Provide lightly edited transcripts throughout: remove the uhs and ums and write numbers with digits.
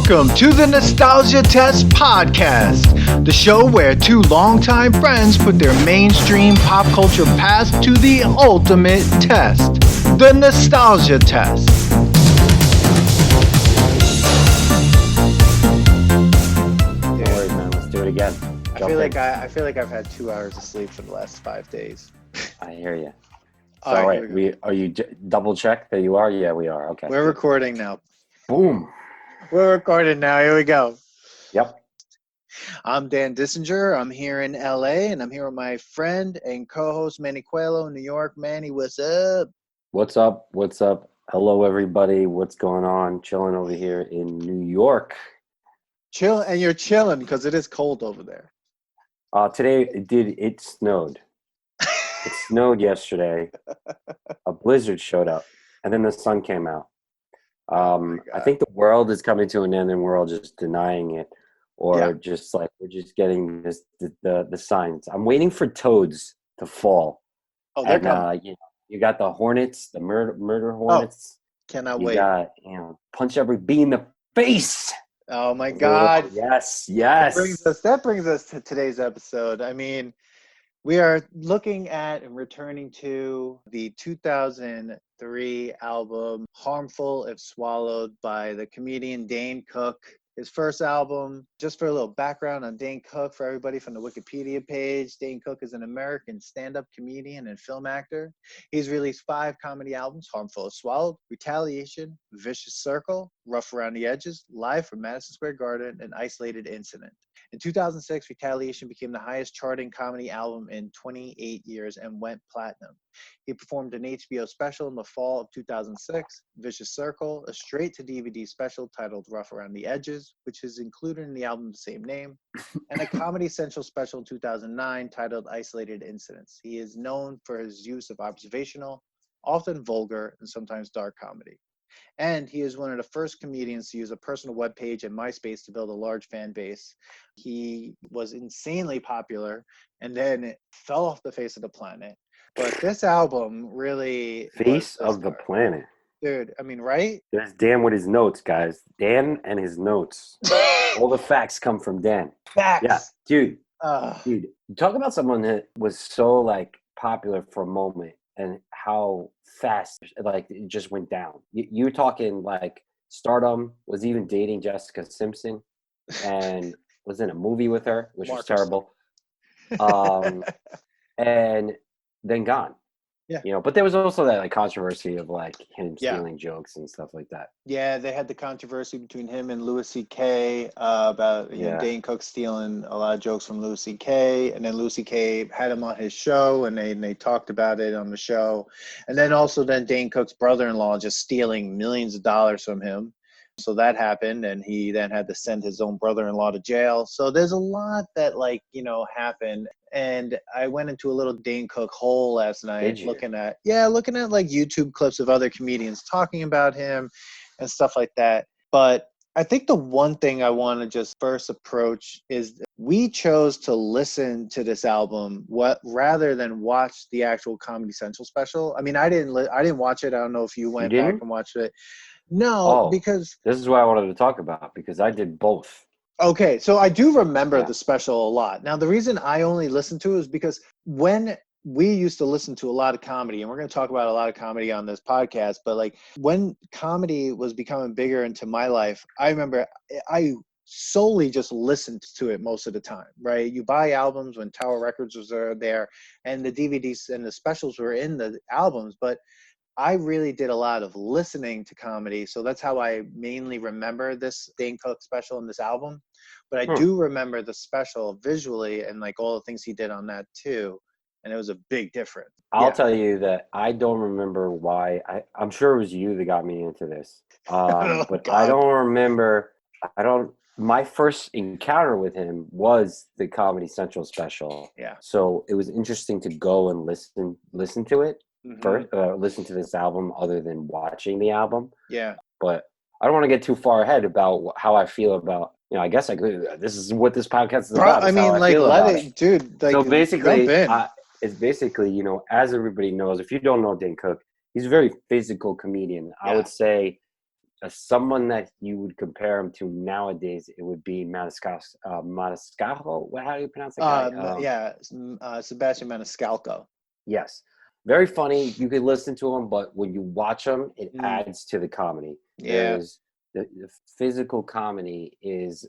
Welcome to the Nostalgia Test Podcast, the show where two longtime friends put their mainstream pop culture past to the ultimate test, the Nostalgia Test. No worries, man. Let's do it again. I feel like I've had 2 hours of sleep for the last 5 days. I hear you. All right, Are you double check that you are? Yeah, we are. Okay. We're recording now. Boom. We're recording now. Here we go. Yep. I'm Dan Dissinger. I'm here in LA, and I'm here with my friend and co-host Manny in New York. Manny, what's up? What's up? What's up? Hello, everybody. What's going on? Chilling over here in New York. Chill, and you're chilling because it is cold over there. Today it snowed. It snowed yesterday. A blizzard showed up, and then the sun came out. I think the world is coming to an end, and we're all just denying it, or just like we're just getting the signs. I'm waiting for toads to fall. Oh, they're coming. You got the hornets, the murder hornets. Cannot you wait. Got punch every bee in the face. Oh my God! Yes. That brings us to today's episode. I mean, we are looking at and returning to the 2003 album "Harmful If Swallowed" by the comedian Dane Cook. His first album. Just for a little background on Dane Cook, for everybody from the Wikipedia page, Dane Cook is an American stand-up comedian and film actor. He's released 5 comedy albums: Harmful If Swallowed, Retaliation, Vicious Circle, Rough Around the Edges, Live from Madison Square Garden, and Isolated Incident. In 2006, Retaliation became the highest charting comedy album in 28 years and went platinum. He performed an HBO special in the fall of 2006, Vicious Circle, a straight-to-DVD special titled Rough Around the Edges, which is included in the album the same name, and a Comedy Central special in 2009 titled Isolated Incidents. He is known for his use of observational, often vulgar, and sometimes dark comedy. And he is one of the first comedians to use a personal webpage and MySpace to build a large fan base. He was insanely popular and then it fell off the face of the planet. But this album really Face of the planet. Dude, I mean, right? There's Dan with his notes, guys. Dan and his notes. All the facts come from Dan. Facts. Yeah, dude. Dude, talk about someone that was so like popular for a moment and how fast like it just went down. You're talking like stardom, was even dating Jessica Simpson and was in a movie with her, which was terrible. And then gone. Yeah. But there was also that like controversy of like him stealing jokes and stuff like that. Yeah, they had the controversy between him and Louis C.K. About Dane Cook stealing a lot of jokes from Louis C.K. And then Louis C.K. had him on his show and they talked about it on the show. And then also Dane Cook's brother-in-law just stealing millions of dollars from him. So that happened, and he then had to send his own brother-in-law to jail. So there's a lot that happened. And I went into a little Dane Cook hole last night looking at like YouTube clips of other comedians talking about him and stuff like that. But I think the one thing I want to just first approach is we chose to listen to this album rather than watch the actual Comedy Central special. I mean, I didn't watch it. I don't know if you went back and watched it. No, because this is what I wanted to talk about because I did both. Okay, so I do remember the special a lot. Now, the reason I only listened to it is because when we used to listen to a lot of comedy, and we're going to talk about a lot of comedy on this podcast, but like when comedy was becoming bigger into my life, I remember I solely just listened to it most of the time, right? You buy albums when Tower Records was there, and the DVDs and the specials were in the albums, but I really did a lot of listening to comedy, so that's how I mainly remember this Dane Cook special and this album. But I do remember the special visually and like all the things he did on that too, and it was a big difference. I'll tell you that I don't remember why. I'm sure it was you that got me into this, but God. I don't remember. My first encounter with him was the Comedy Central special. Yeah. So it was interesting to go and listen to it. First, listen to this album other than watching the album. Yeah. But I don't want to get too far ahead about how I feel about, I guess I could, this is what this podcast is about. I mean, like, let it, dude. Like, so basically, it's basically, as everybody knows, if you don't know Dane Cook, he's a very physical comedian. I would say someone that you would compare him to nowadays, it would be Maniscalco. How do you pronounce that guy? Sebastian Maniscalco. Yes, very funny. You could listen to him, but when you watch him, it adds to the comedy. Yeah. The physical comedy is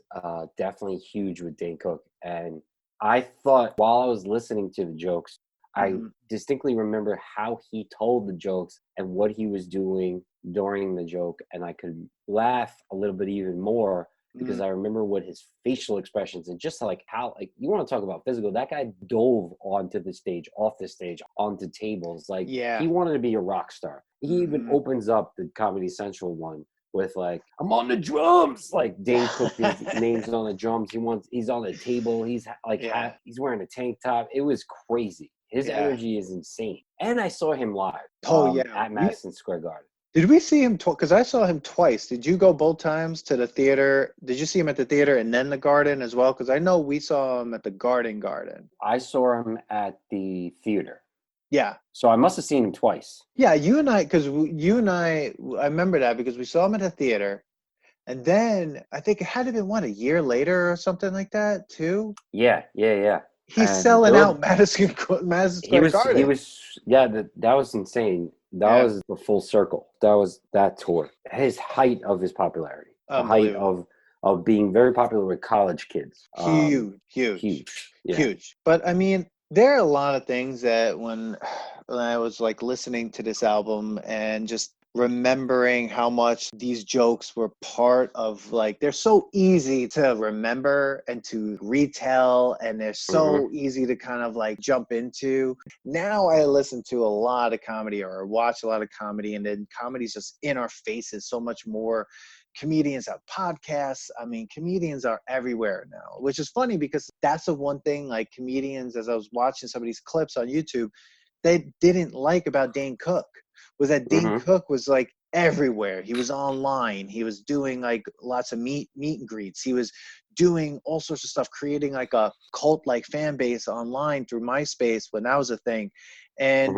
definitely huge with Dane Cook. And I thought while I was listening to the jokes, I distinctly remember how he told the jokes and what he was doing during the joke. And I could laugh a little bit even more because I remember what his facial expressions and just like how, like, you want to talk about physical, that guy dove onto the stage, off the stage, onto tables. Like, he wanted to be a rock star. He even opens up the Comedy Central one with like, I'm on the drums, like Dane Cook, his name's on the drums. He's on the table. He's like, he's wearing a tank top. It was crazy. His energy is insane. And I saw him live at Madison Square Garden. Did we see him because I saw him twice. Did you go both times to the theater? Did you see him at the theater and then the Garden as well? Because I know we saw him at the Garden. I saw him at the theater. Yeah. So I must have seen him twice. Yeah, I remember that because we saw him at the theater. And then I think it had to been, a year later or something like that, too? Yeah. He's selling out Madison Square Garden. That was insane. That was the full circle. That was that tour. His height of his popularity. The height of being very popular with college kids. Huge. But I mean, there are a lot of things that when I was like listening to this album and just remembering how much these jokes were part of, like, they're so easy to remember and to retell, and they're so easy to kind of like jump into. Now I listen to a lot of comedy or watch a lot of comedy, and then comedy's just in our faces so much more. Comedians have podcasts. I mean, comedians are everywhere now, which is funny because that's the one thing, like, comedians, as I was watching some of these clips on YouTube, they didn't like about Dane Cook was that Dane Cook was like everywhere. He was online. He was doing like lots of meet and greets. He was doing all sorts of stuff, creating like a cult-like fan base online through MySpace when that was a thing. And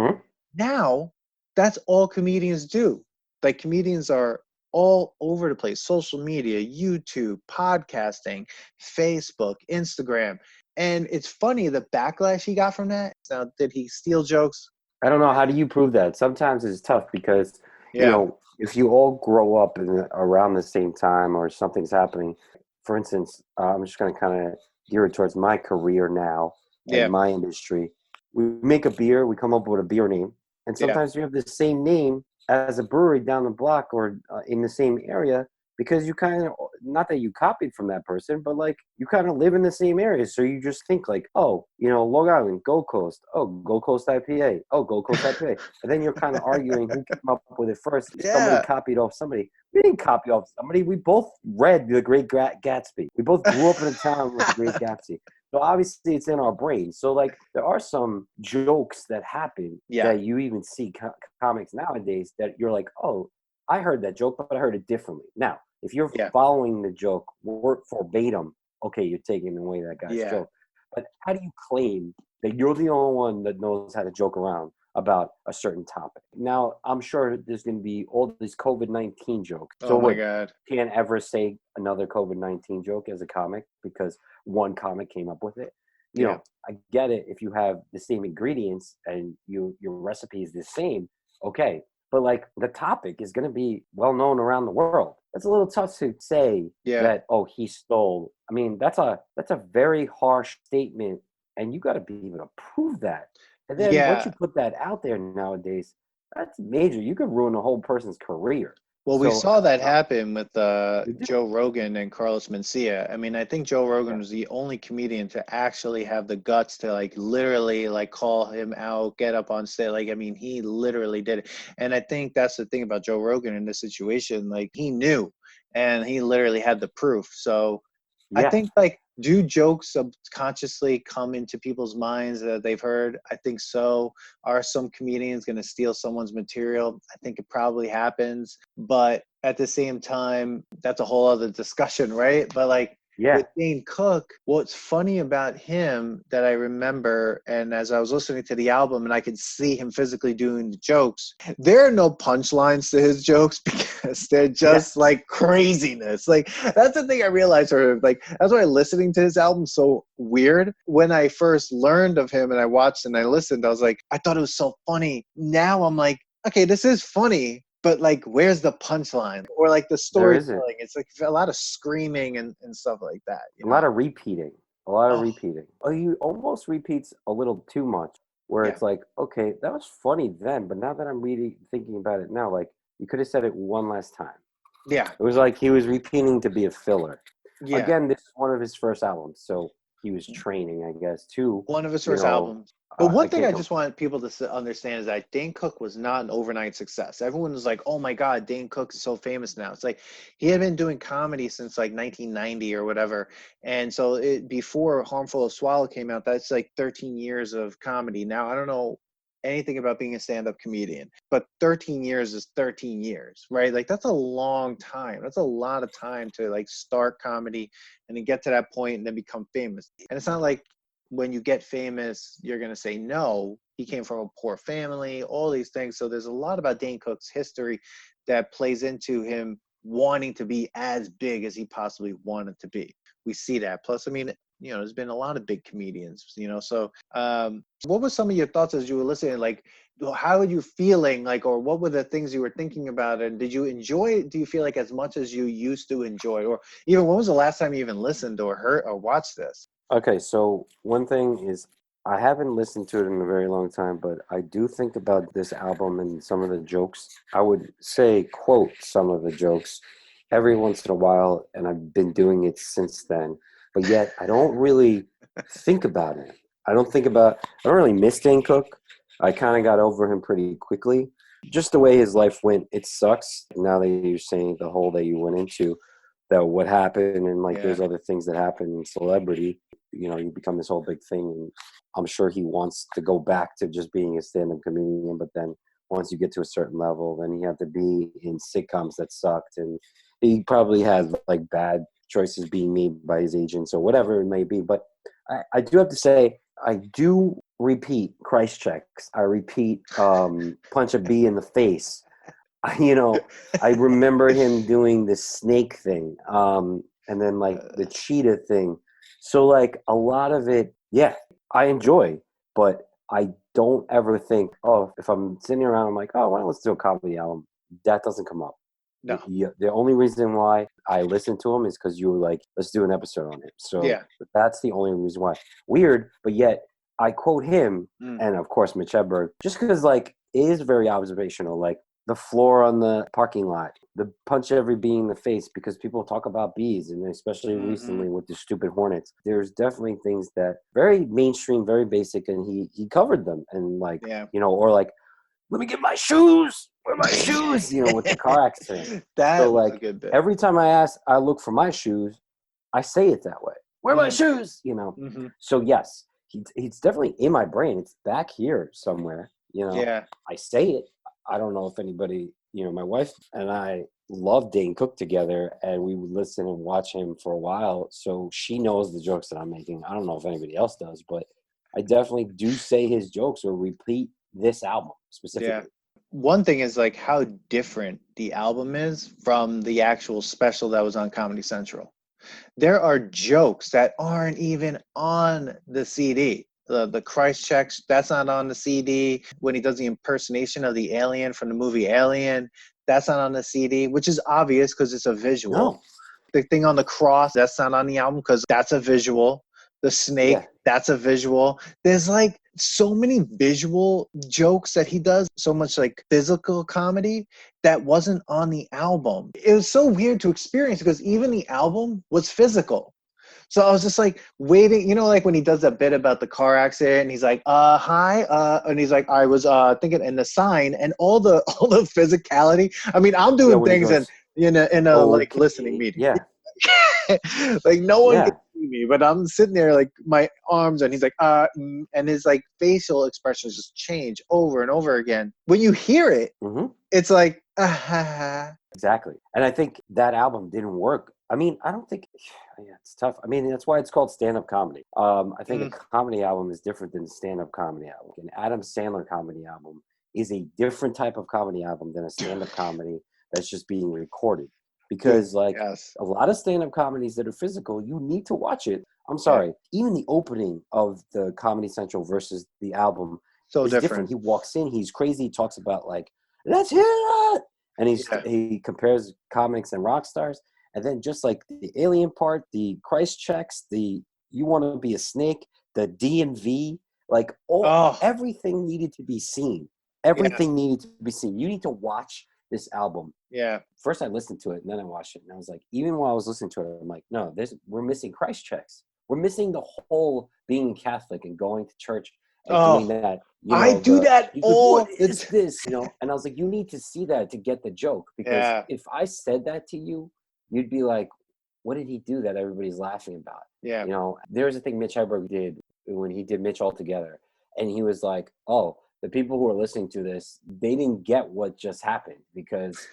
now that's all comedians do. Like, comedians are all over the place: social media, YouTube, podcasting, Facebook, Instagram. And it's funny the backlash he got from that. Now, did he steal jokes? I don't know. How do you prove that? Sometimes it's tough because, you know, if you all grow up around the same time or something's happening, for instance, I'm just going to kind of gear it towards my career now and my industry. We make a beer. We come up with a beer name. And sometimes you have the same name as a brewery down the block or in the same area because you kind of, not that you copied from that person, but like you kind of live in the same area. So you just think like, oh, you know, Long Island, Gold Coast. Oh, Gold Coast IPA. Oh, Gold Coast IPA. And then you're kind of arguing who came up with it first. Somebody copied off somebody. We didn't copy off somebody. We both read The Great Gatsby. We both grew up in a town with The Great Gatsby. So obviously it's in our brain. So like there are some jokes that happen that you even see comics nowadays that you're like, oh, I heard that joke, but I heard it differently. Now, if you're following the joke word verbatim, okay, you're taking away that guy's joke. But how do you claim that you're the only one that knows how to joke around about a certain topic? Now, I'm sure there's going to be all these COVID-19 jokes. So my God. Can't ever say another COVID-19 joke as a comic because one comic came up with it. You know, I get it if you have the same ingredients and your recipe is the same, okay. But like the topic is going to be well known around the world. It's a little tough to say that, oh, he stole. I mean, that's a very harsh statement, and you got to be able to prove that. And then once you put that out there nowadays, that's major. You could ruin a whole person's career. Well, we saw that happen with Joe Rogan and Carlos Mencia. I mean, I think Joe Rogan was the only comedian to actually have the guts to like literally like call him out, get up on stage. Like, I mean, he literally did it. And I think that's the thing about Joe Rogan in this situation. Like, he knew and he literally had the proof. So I think like, do jokes subconsciously come into people's minds that they've heard? I think so. Are some comedians going to steal someone's material? I think it probably happens. But at the same time, that's a whole other discussion, right? But like, Yeah. With Dane Cook, what's funny about him that I remember, and as I was listening to the album and I could see him physically doing the jokes, there are no punchlines to his jokes because they're just like craziness. Like that's the thing I realized, or like that's why listening to his album so weird. When I first learned of him and I watched and I listened, I was like, I thought it was so funny. Now I'm like, okay, this is funny, but like, where's the punchline or like the There isn't. storytelling? It's like a lot of screaming and stuff like that. You A know? lot of repeating. A lot of Oh, repeating. Oh, he almost repeats a little too much. Where yeah, it's like, okay, that was funny then, but now that I'm really thinking about it now, like you could have said it one last time. yeah, It was like he was repeating to be a filler. yeah. Again, this is one of his first albums, so he was training, I guess, too. One of his You first know, albums. But I one thing can't I go. just want people to understand is that Dane Cook was not an overnight success. Everyone was like, "Oh my God, Dane Cook is so famous now." It's like he had been doing comedy since like 1990 or whatever, and so before "Harmful of Swallow" came out, that's like 13 years of comedy. Now I don't know anything about being a stand-up comedian, but 13 years is 13 years, right? Like that's a long time. That's a lot of time to like start comedy and then get to that point and then become famous. And it's not like when you get famous, you're going to say no. He came from a poor family, all these things. So there's a lot about Dane Cook's history that plays into him wanting to be as big as he possibly wanted to be. We see that. Plus, I mean, you know, there's been a lot of big comedians, you know. So what were some of your thoughts as you were listening? Like, how were you feeling? Like, or what were the things you were thinking about? And did you enjoy it? Do you feel like as much as you used to enjoy? Or even when was the last time you even listened or heard or watched this? Okay, so one thing is I haven't listened to it in a very long time, but I do think about this album and some of the jokes. I would say quote some of the jokes every once in a while, and I've been doing it since then. But yet I don't really think about it. I don't really miss Dane Cook. I kind of got over him pretty quickly. Just the way his life went, it sucks. Now that you're saying the hole that you went into, that what happened, and like Yeah. there's other things that happen in celebrity, you know, you become this whole big thing. And I'm sure he wants to go back to just being a stand-up comedian, but then once you get to a certain level, then he had to be in sitcoms that sucked, and he probably had like bad choices being made by his agents or whatever it may be. But I do have to say, I do repeat Christ checks. I repeat punch a bee in the face. You know, I remember him doing the snake thing, and then like the cheetah thing. So like a lot of it, yeah, I enjoy, but I don't ever think, oh, if I'm sitting around, I'm like, oh, why don't let's do a comedy album? That doesn't come up. No. The only reason why I listen to him is because you were like, let's do an episode on it. So Yeah. that's the only reason why. Weird, but yet I quote him, Mm. and of course Mitch Hedberg, just because like it is very observational. Like the floor on the parking lot, the punch every bee in the face, because people talk about bees, and especially recently with the stupid hornets. There's definitely things that very mainstream, very basic, and he covered them, and like Yeah. you know, or like let me get my shoes. Where are my shoes? You know, with the car accident. So That was a like good bit. every time I look for my shoes, I say it that way. Where are my shoes? You know. Mm-hmm. So yes, he's definitely in my brain. It's back here somewhere. You know. Yeah. I say it. I don't know if anybody, you know, my wife and I love Dane Cook together, and we would listen and watch him for a while. So she knows the jokes that I'm making. I don't know if anybody else does, but I definitely do say his jokes or repeat this album specifically. Yeah. One thing is like how different the album is from the actual special that was on Comedy Central. There are jokes that aren't even on the CD. The Christ checks, that's not on the CD. When he does the impersonation of the alien from the movie Alien, that's not on the CD, which is obvious because it's a visual. No. The thing on the cross, that's not on the album because that's a visual. The snake, Yeah. that's a visual. There's like so many visual jokes that he does, so much like physical comedy that wasn't on the album. It was so weird to experience because even the album was physical. So I was just like waiting, you know, like when he does that bit about the car accident and he's like, hi, and he's like, I was thinking in the sign and all the physicality. I mean, I'm doing When he things goes, in a like listening okay, meeting. yeah, Like no one yeah, can see me, but I'm sitting there like my arms and he's like, and his like facial expressions just change over and over again. When you hear it, hmm it's like, Exactly. And I think that album didn't work. I mean, I don't think, yeah, it's tough. I mean, that's why it's called stand-up comedy. I think a comedy album is different than a stand-up comedy album. An Adam Sandler comedy album is a different type of comedy album than a stand-up comedy that's just being recorded. Because, like, Yes. a lot of stand-up comedies that are physical, you need to watch it. I'm Yeah. sorry. Even the opening of the Comedy Central versus the album So is different. He walks in, he's crazy, he talks about, like, let's hear it! And he compares comics and rock stars. And then just like the alien part, the Christ checks, the you want to be a snake, the D&V, like everything needed to be seen. Everything needed to be seen. You need to watch this album. Yeah. First I listened to it and then I watched it. And I was like, even while I was listening to it, I'm like, no, we're missing Christ checks. We're missing the whole being Catholic and going to church and doing that. You know, I do that he's like, all what is this? You know, and I was like, you need to see that to get the joke. Because if I said that to you, you'd be like, what did he do that everybody's laughing about? Yeah. You know, there's a thing Mitch Hedberg did when he did Mitch Altogether. And he was like, oh, the people who are listening to this, they didn't get what just happened because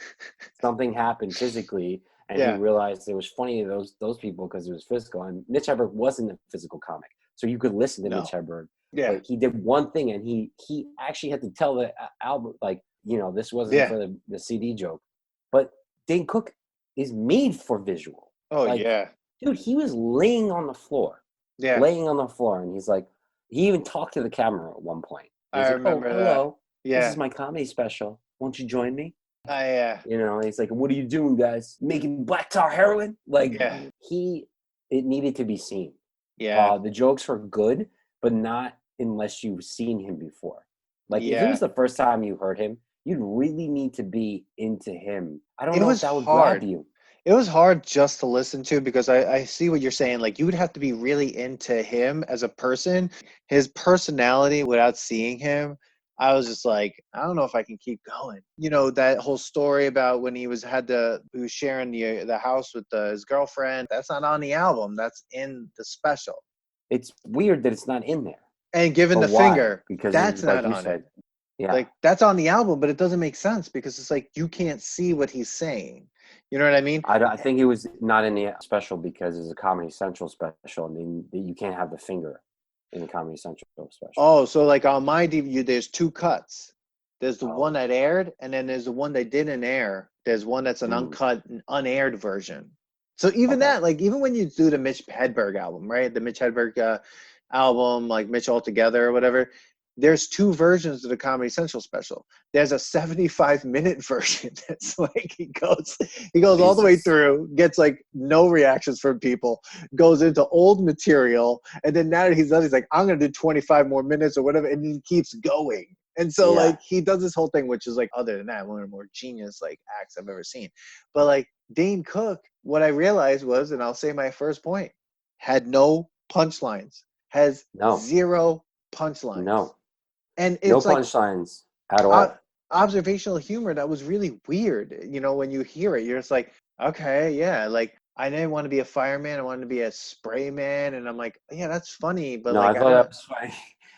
something happened physically. And he realized it was funny to those people because it was physical. And Mitch Hedberg wasn't a physical comic. So you could listen to Mitch Hedberg. Yeah. But he did one thing, and he actually had to tell the album, like, you know, this wasn't for the CD joke. But Dane Cook is made for visual. Oh, like, dude, he was laying on the floor. Yeah. Laying on the floor, and he's like, he even talked to the camera at one point. He's I like, remember hello, that. Yeah. this is my comedy special. Won't you join me? Yeah. You know, he's like, what are you doing, guys? Making black tar heroin? Like, it needed to be seen. Yeah. The jokes were good, but not unless you've seen him before. Like, if it was the first time you heard him, you'd really need to be into him. I don't know if that would grab you. It was hard just to listen to because I see what you're saying. Like, you would have to be really into him as a person, his personality without seeing him. I was just like, I don't know if I can keep going. You know, that whole story about when he was sharing the house with his girlfriend. That's not on the album. That's in the special. It's weird that it's not in there. And given the finger, because that's like not you on said, it. Yeah. Like, that's on the album, but it doesn't make sense because it's like you can't see what he's saying. You know what I mean? I think it was not in the special because it's a Comedy Central special, and you can't have the finger in the Comedy Central special. Oh, so like on my DVD, there's two cuts. There's the one that aired, and then there's the one that didn't air. There's one that's an uncut, unaired version. So even that, like, even when you do the Mitch Hedberg album, right? The Mitch Hedberg album, like Mitch Altogether or whatever, there's two versions of the Comedy Central special. There's a 75-minute version that's like he goes all the way through, gets like no reactions from people, goes into old material, and then now that he's done, he's like, I'm gonna do 25 more minutes or whatever, and he keeps going. And so like he does this whole thing, which is like, other than that, one of the more genius like acts I've ever seen. But like Dane Cook, what I realized was, and I'll say my first point, had no punchlines, has zero punchlines. No. And no it's like punchlines at all. Observational humor that was really weird. You know, when you hear it, you're just like, okay, yeah. Like, I didn't want to be a fireman. I wanted to be a spray man. And I'm like, yeah, that's funny. But no, like, I thought that was funny.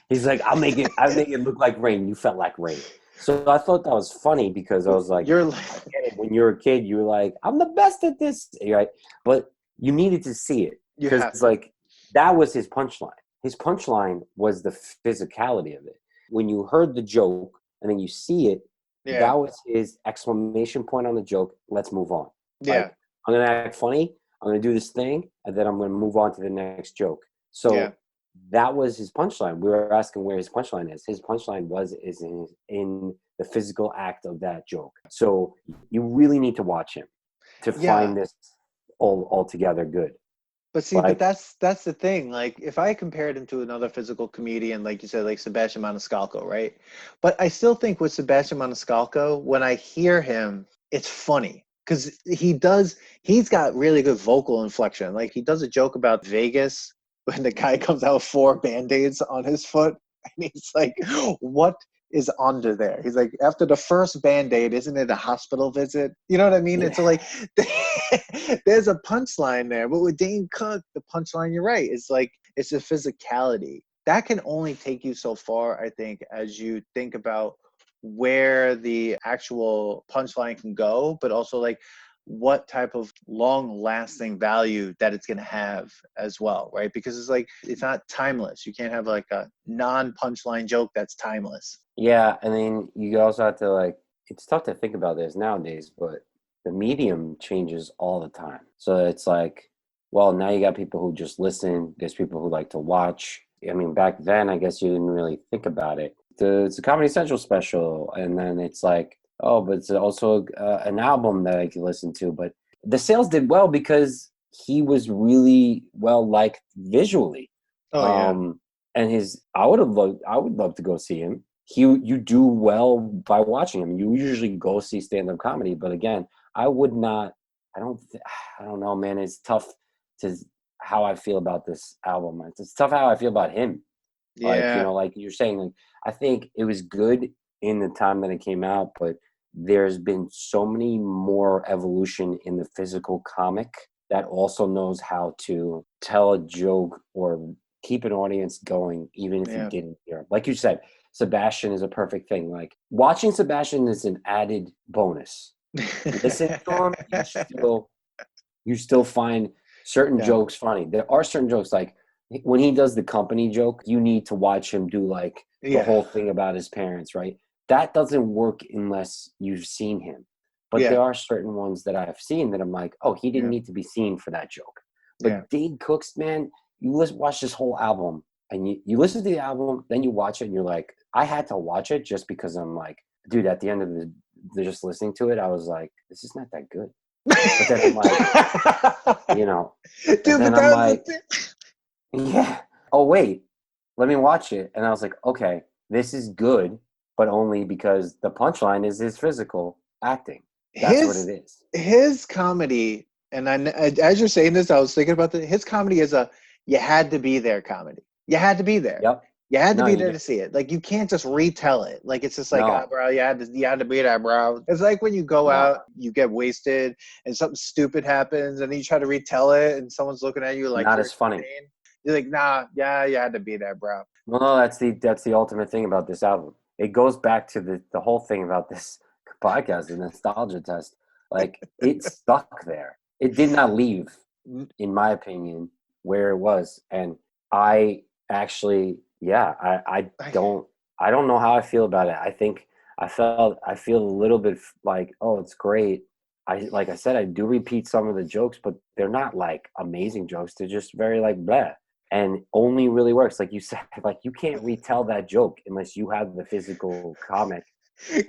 He's like, I make it look like rain. You felt like rain. So I thought that was funny because I was like, when you're a kid, you were like, I'm the best at this, right? But you needed to see it because it's like that was his punchline. His punchline was the physicality of it. When you heard the joke and then you see it, that was his exclamation point on the joke. Let's move on. Yeah. Like, I'm going to act funny. I'm going to do this thing. And then I'm going to move on to the next joke. So that was his punchline. We were asking where his punchline is. His punchline is in the physical act of that joke. So you really need to watch him to find this all together good. But see, but that's the thing. Like, if I compared him to another physical comedian, like you said, like Sebastian Maniscalco, right? But I still think with Sebastian Maniscalco, when I hear him, it's funny because he's got really good vocal inflection. Like, he does a joke about Vegas when the guy comes out with 4 Band-Aids on his foot, and he's like, what is under there? He's like, after the first Band-Aid, isn't it a hospital visit? You know what I mean? It's like, there's a punchline there. But with Dane Cook, the punchline, you're right, it's like, it's a physicality. That can only take you so far, I think, as you think about where the actual punchline can go, but also like what type of long lasting value that it's going to have as well, right? Because it's like it's not timeless. You can't have like a non punchline joke that's timeless. Yeah, I mean, you also have to like, it's tough to think about this nowadays, but the medium changes all the time. So it's like, well, now you got people who just listen. There's people who like to watch. I mean, back then, I guess you didn't really think about it. It's a Comedy Central special, and then it's like, oh, but it's also an album that I could listen to. But the sales did well because he was really well liked visually. Oh yeah. And I would love to go see him. You do well by watching him. You usually go see stand-up comedy, but again, I would not. I don't know, man. It's tough to how I feel about this album. It's tough how I feel about him. Like, Yeah. like you're saying, like, I think it was good in the time that it came out, but there's been so many more evolution in the physical comic that also knows how to tell a joke or keep an audience going, even if you Yeah. didn't hear him. Like you said, Sebastian is a perfect thing. Like watching Sebastian is an added bonus. Listen to him, you still find certain Yeah. jokes funny. There are certain jokes like when he does the company joke, you need to watch him do like the Yeah. whole thing about his parents, right? That doesn't work unless you've seen him. But Yeah. there are certain ones that I've seen that I'm like, oh, he didn't Yeah. need to be seen for that joke. Yeah. But Dane Cook's, man, watch this whole album and you listen to the album, then you watch it and you're like, I had to watch it just because I'm like, dude, at the end of just listening to it, I was like, this is not that good. But then I'm like, Dude, and then but I'm that was like, yeah. Oh, wait, let me watch it. And I was like, okay, this is good, but only because the punchline is his physical acting. That's what it is. his comedy, and as you're saying this, I was thinking about his comedy is a you had to be there comedy. You had to be there. Yep. You had to No, be you there do. to see it. Like you can't just retell it. Like it's just like, ah, No, bro, you had to be there, bro. It's like when you go no, out, you get wasted, and something stupid happens, and then you try to retell it, and someone's looking at you like not you're as funny. insane. You're like, nah, yeah, you had to be there, bro. Well, no, that's the ultimate thing about this album. It goes back to the whole thing about this podcast, the nostalgia test. Like it stuck there. It did not leave, in my opinion, where it was. And I actually, yeah, I don't know how I feel about it. I think I feel a little bit like, oh, it's great. Like I said, I do repeat some of the jokes, but they're not like amazing jokes. They're just very like bleh. And only really works, like you said, like you can't retell that joke unless you have the physical comic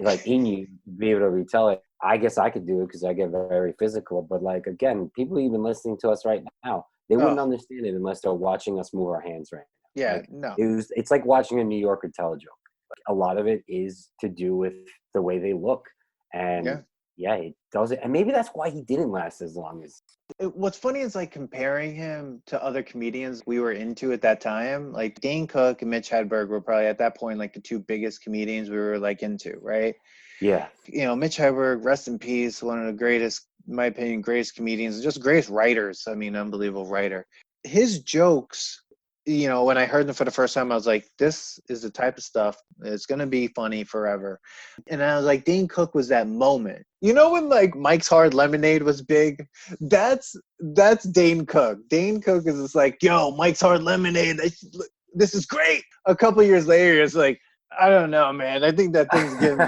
like in you to be able to retell it. I guess I could do it because I get very physical, but like again, people even listening to us right now, they Oh, wouldn't understand it unless they're watching us move our hands right now. yeah, Like no. it's like watching a New Yorker tell a joke. Like a lot of it is to do with the way they look. Yeah. And yeah, it does it. And maybe that's why he didn't last as long as What's funny is like comparing him to other comedians we were into at that time. Like Dane Cook and Mitch Hedberg were probably at that point like the two biggest comedians we were like into, right? yeah. Mitch Hedberg, rest in peace, one of the greatest, in my opinion, greatest comedians, just greatest writers. I mean, unbelievable writer. His jokes, when I heard them for the first time, I was like, this is the type of stuff that's going to be funny forever. And I was like, Dane Cook was that moment. You know when like Mike's Hard Lemonade was big? That's Dane Cook. Dane Cook is just like, yo, Mike's Hard Lemonade. This is great. A couple years later, it's like, I don't know, man. I think that thing's getting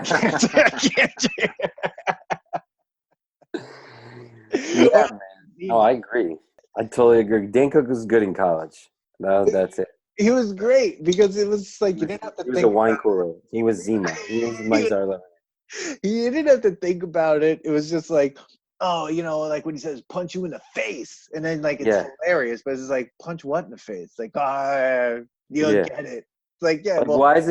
Yeah, man. No, I agree. I totally agree. Dan Cook was good in college. No, that's it. He was great because it was like you didn't have to He was a think wine about cooler. He was Zima. He was Mike's Hard Lemonade. you didn't have to think about it. It was just like, oh, like when he says punch you in the face, and then like it's Yeah, hilarious, but it's just like punch what in the face? Like, you don't yeah. get it. It's like, yeah, Like, well, why is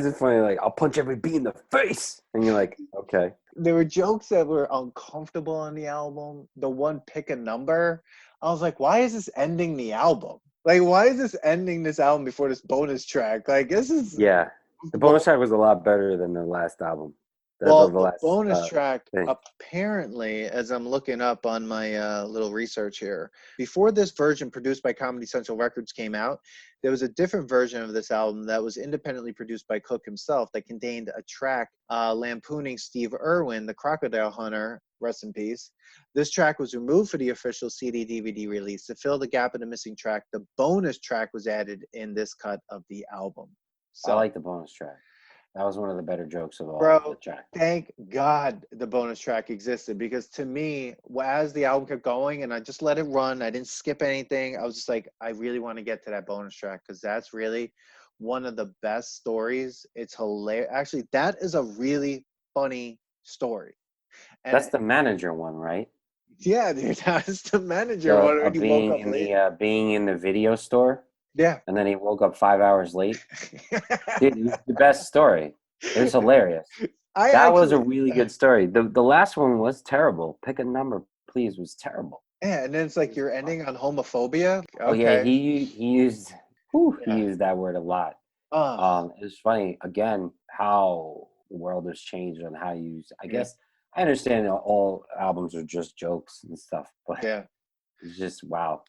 it funny? Like, I'll punch every bee in the face, and you're like, okay, there were jokes that were uncomfortable on the album. The one pick a number, I was like, why is this ending the album? Like, why is this ending this album before this bonus track? Like, this is yeah. The bonus track was a lot better than the last album. Well, the the last bonus track, thing. apparently, as I'm looking up on my little research here, before this version produced by Comedy Central Records came out, there was a different version of this album that was independently produced by Cook himself that contained a track lampooning Steve Irwin, the crocodile hunter, rest in peace. This track was removed for the official CD DVD release. To fill the gap in the missing track, the bonus track was added in this cut of the album. I So, like the bonus track. That was one of the better jokes of all the bro, track. thank God the bonus track existed, because to me, as the album kept going and I just let it run, I didn't skip anything. I was just like, I really want to get to that bonus track because that's really one of the best stories. It's hilarious. Actually, that is a really funny story. And That's the manager one, right? yeah, dude, that's the manager one when he woke up late. Being in the video store, Yeah. and then he woke up 5 hours late. Dude, it was the best story. It was hilarious. I That was a actually, really good story. The last one was terrible. Pick a number, please. Was terrible. yeah, and then it's like you're ending on homophobia. Oh yeah, Okay. he Yeah. used that word a lot. It was funny again how the world has changed and how you. I Yeah. guess I understand that all albums are just jokes and stuff, but Yeah. it's just wow.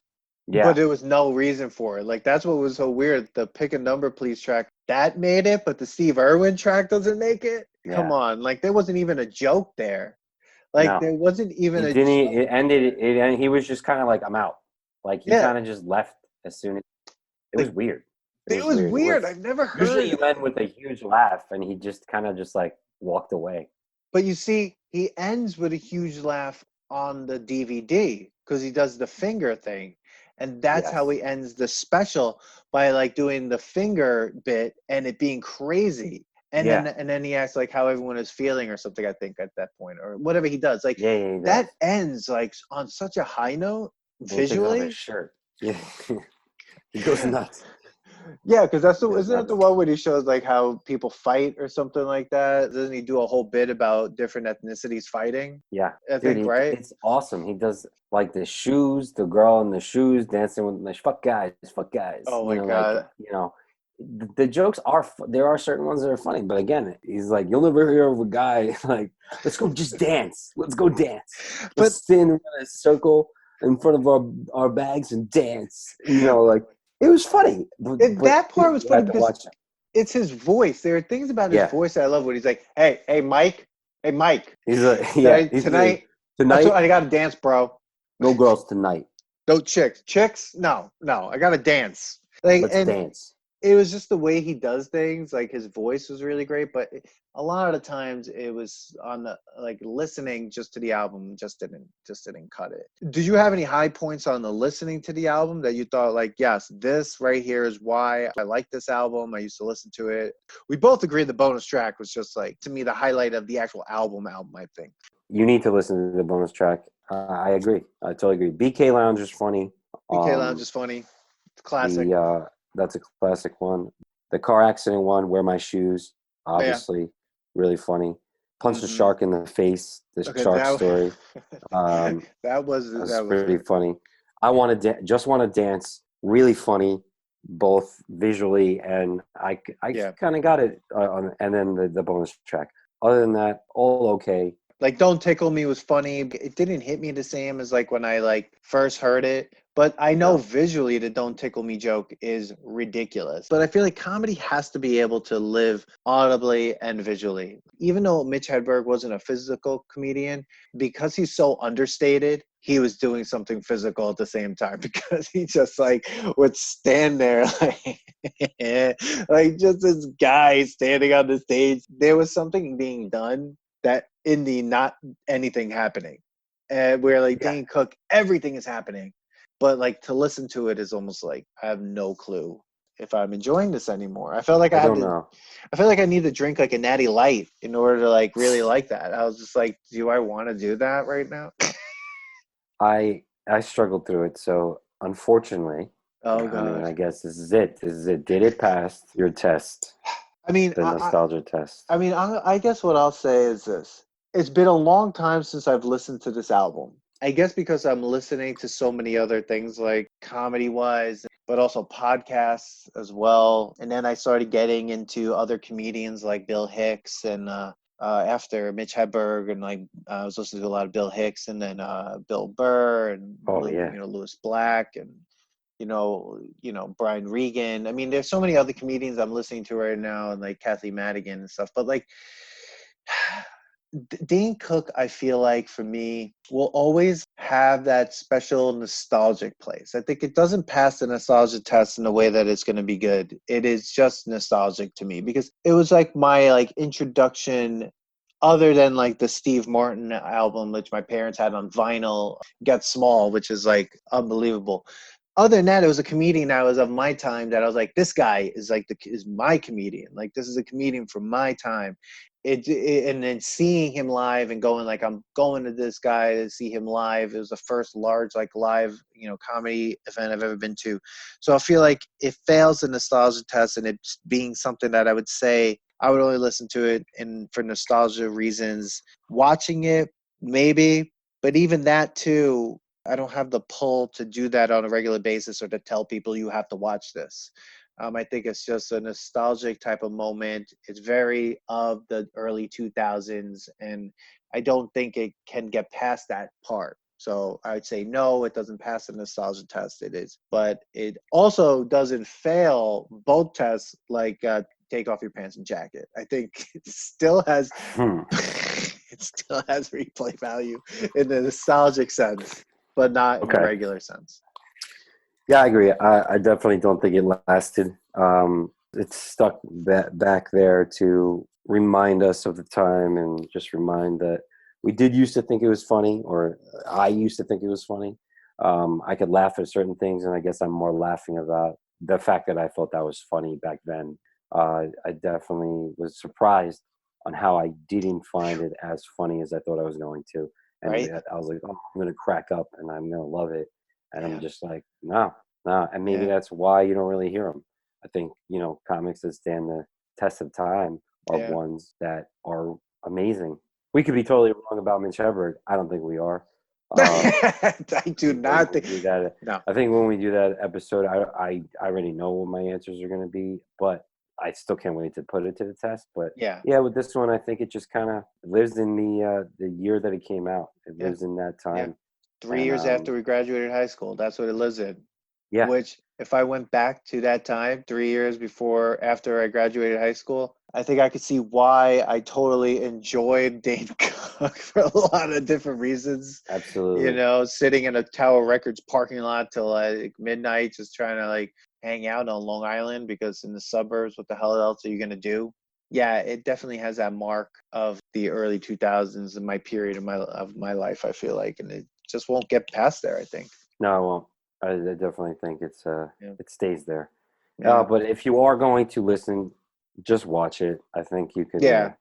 But Yeah, there was no reason for it. Like that's what was so weird. The Pick a Number Please track that made it, but the Steve Irwin track doesn't make it. Come yeah. on, like there wasn't even a joke there. Like No, there wasn't even he a didn't. joke. It ended. And he was just kind of like, I'm out. Like he Yeah, kind of just left as soon as. It was like weird. It it was was weird. It weird. was I've never usually heard. you end with a huge laugh, and he just kind of just like walked away. But you see, he ends with a huge laugh on the DVD because he does the finger thing. And that's how Yes. he ends the special by like doing the finger bit and it being crazy. Yeah. And then he asks like how everyone is feeling or something, I think, at that point, or whatever he does. Like Yeah, yeah, he does. that ends like on such a high note And he takes off his visually. shirt. Yeah. He goes nuts. Yeah, because that's He the goes isn't that nuts. the one where he shows like how people fight or something like that? Doesn't he do a whole bit about different ethnicities fighting? Yeah. I Dude, think, right? it's awesome. He does like the shoes, the girl in the shoes dancing with like fuck guys, fuck guys. Oh You my know, like, God. you know, the jokes are, there are certain ones that are funny, but again, he's like, you'll never hear of a guy like, let's go just dance. Let's go dance. But Let's stand around a circle in front of our bags and dance. You know, like, it was funny. But that part dude, was you funny have to because watch it. it's his voice. There are things about his Yeah. voice that I love when he's like, hey, Mike. Hey, Mike. He's like, yeah, he's like, Tonight, tonight, I got to dance, bro. no girls tonight. No chicks. Chicks? No. I got to dance. Like, Let's and dance. it was just the way he does things. Like his voice was really great, but a lot of the times it was on the like listening just to the album just didn't cut it. Did you have any high points on the listening to the album that you thought like, yes, this right here is why I like this album. I used to listen to it. We both agreed the bonus track was just like to me the highlight of the actual album, I think. You need to listen to the bonus track. I agree. I totally agree. BK Lounge is funny. BK Lounge is funny. It's classic. That's a classic one. The car accident one, Wear My Shoes, Yeah. obviously, really funny. Punch the Mhm. shark in the face, the Okay, shark story. that was That's pretty good. funny. I want to just want to dance. Really funny, both visually and I Yeah. kind of got it. And then the bonus track. Other than that, all okay. Like Don't Tickle Me was funny. It didn't hit me the same as like when I like first heard it, but I know No. visually the Don't Tickle Me joke is ridiculous. But I feel like comedy has to be able to live audibly and visually. Even though Mitch Hedberg wasn't a physical comedian, because he's so understated, he was doing something physical at the same time because he just like would stand there like just this guy standing on the stage. There was something being done that in the not anything happening, where like Yeah. Dane Cook, everything is happening, but like to listen to it is almost like I have no clue if I'm enjoying this anymore. I felt like I don't know. I feel like I need to drink like a natty light in order to like really like that. I was just like, do I want to do that right now? I struggled through it, so unfortunately, Oh I mean, God. I guess this is it. This is it. Did it pass your test, I mean, the nostalgia test? I guess what I'll say is this. It's been a long time since I've listened to this album. I guess because I'm listening to so many other things like comedy wise, but also podcasts as well. And then I started getting into other comedians like Bill Hicks and after Mitch Hedberg, and like I was listening to a lot of Bill Hicks, and then Bill Burr, and Oh yeah. Lewis Black, and Brian Regan. I mean, there's so many other comedians I'm listening to right now, and like Kathy Madigan and stuff. But like Dane Cook, I feel like for me, will always have that special nostalgic place. I think it doesn't pass the nostalgia test in a way that it's going to be good. It is just nostalgic to me because it was like my like introduction, other than like the Steve Martin album, which my parents had on vinyl, Get Small, which is like unbelievable. Other than that, it was a comedian that was of my time that I was like, this guy is like is my comedian. Like this is a comedian from my time. And then seeing him live and going like, I'm going to this guy to see him live. It was the first large like live comedy event I've ever been to. So I feel like it fails the nostalgia test, and it's being something that I would say I would only listen to it and for nostalgia reasons. Watching it, maybe, but even that too, I don't have the pull to do that on a regular basis or to tell people you have to watch this. I think it's just a nostalgic type of moment. It's very of the early 2000s, and I don't think it can get past that part. So I'd say no, it doesn't pass the nostalgia test. It is, but it also doesn't fail both tests. Like take off your pants and jacket. I think it still has Hmm. it still has replay value in the nostalgic sense, but not in the Okay. regular sense. Yeah, I agree. I definitely don't think it lasted. It's stuck back there to remind us of the time and just remind that we did used to think it was funny, or I used to think it was funny. I could laugh at certain things, and I guess I'm more laughing about the fact that I thought that was funny back then. I definitely was surprised on how I didn't find it as funny as I thought I was going to. And Right? I was like, oh, I'm going to crack up and I'm going to love it. And I'm Yeah. just like, no, no. And maybe Yeah. that's why you don't really hear them. I think, comics that stand the test of time are Yeah. ones that are amazing. We could be totally wrong about Mitch Hedberg. I don't think we are. I do think when not we think. do that, No. I think when we do that episode, I already know what my answers are going to be, but I still can't wait to put it to the test. But Yeah. yeah, with this one, I think it just kind of lives in the year that it came out. It Yeah. lives in that Yeah. time, 3 years and after we graduated high school, that's what it lives in. yeah, Which, if I went back to that time, 3 years after I graduated high school, I think I could see why I totally enjoyed Dane Cook for a lot of different reasons. absolutely. Sitting in a Tower Records parking lot till like midnight, just trying to like hang out on Long Island because in the suburbs, what the hell else are you gonna do? Yeah, it definitely has that mark of the early 2000s in my period of my life. I feel like, and it just won't get past there. I think. No, I won't. I definitely think Yeah. it stays there. Yeah. But if you are going to listen, just watch it. I think you could Yeah.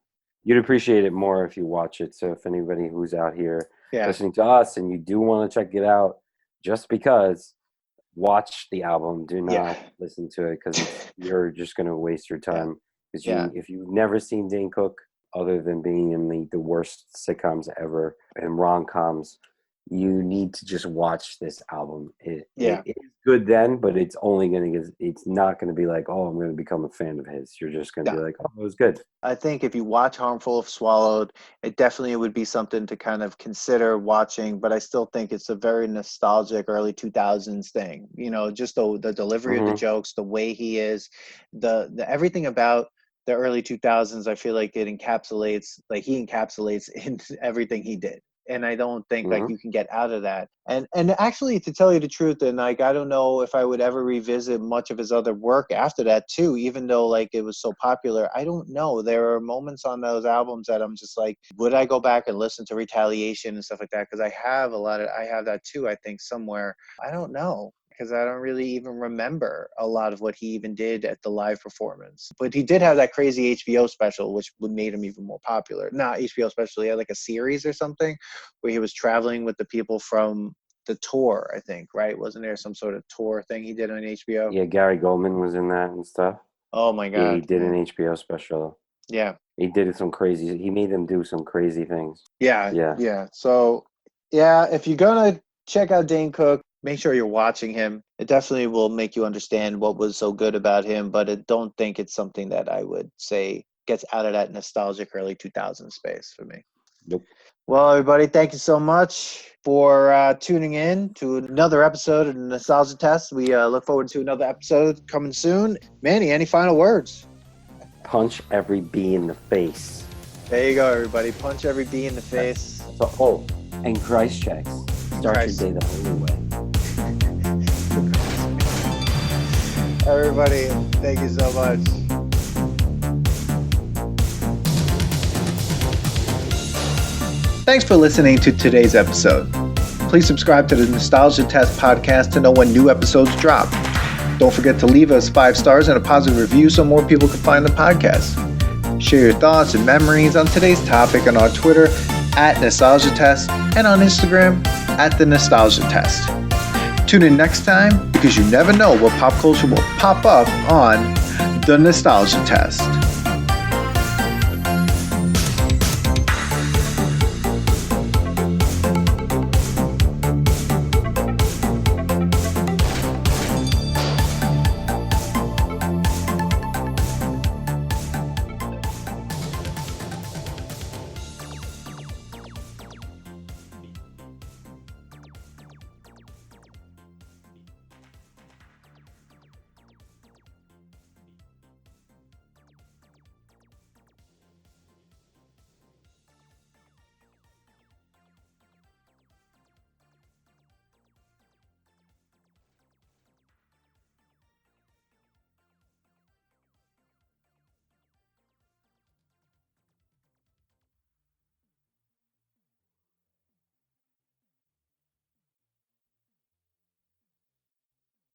you'd appreciate it more if you watch it. So if anybody who's out here Yeah. listening to us and you do want to check it out, just because, watch the album. Do Yeah. not listen to it because you're just going to waste your Yeah. time. Because Yeah. if you've never seen Dane Cook, other than being in the worst sitcoms ever and rom coms, you need to just watch this album. Yeah. It is good then, but it's only going to get. It's not going to be like, oh, I'm going to become a fan of his. You're just going to be Yeah. like, oh, it was good. I think if you watch Harmful if Swallowed, it definitely would be something to kind of consider watching, but I still think it's a very nostalgic early 2000s thing. Just the delivery of the Hmm. jokes, the way he is, the everything about the early 2000s, I feel like he encapsulates in everything he did. And I don't think like Hmm. you can get out of that. And actually, to tell you the truth, and like I don't know if I would ever revisit much of his other work after that too, even though like it was so popular. I don't know. There are moments on those albums that I'm just like, would I go back and listen to Retaliation and stuff like that? Because I have that too, I think somewhere. I don't know. Because I don't really even remember a lot of what he even did at the live performance. But he did have that crazy HBO special, which would made him even more popular. Not HBO special, he had like a series or something where he was traveling with the people from the tour, I think, right? Wasn't there some sort of tour thing he did on HBO? Yeah, Gary Goldman was in that and stuff. Oh my Yeah, he God. did Yeah. an HBO special. Yeah. He did some crazy. He made them do some crazy things. Yeah. Yeah. Yeah. So, yeah, if you're going to check out Dane Cook, make sure you're watching him. It definitely will make you understand what was so good about him, but I don't think it's something that I would say gets out of that nostalgic early 2000s space for me. Nope. Well, everybody, thank you so much for tuning in to another episode of the Nostalgia Test. We look forward to another episode coming soon. Manny, any final words? Punch every bee in the face. There you go, everybody. Punch every bee in the face. So, and Christ checks. Start Christ. your day the holy way. Everybody, thank you so much. Thanks for listening to today's episode. Please subscribe to the Nostalgia Test podcast to know when new episodes drop. Don't forget to leave us 5 stars and a positive review so more people can find the podcast. Share your thoughts and memories on today's topic on our Twitter @NostalgiaTest and on Instagram @TheNostalgiaTest. Tune in next time because you never know what pop culture will pop up on The Nostalgia Test.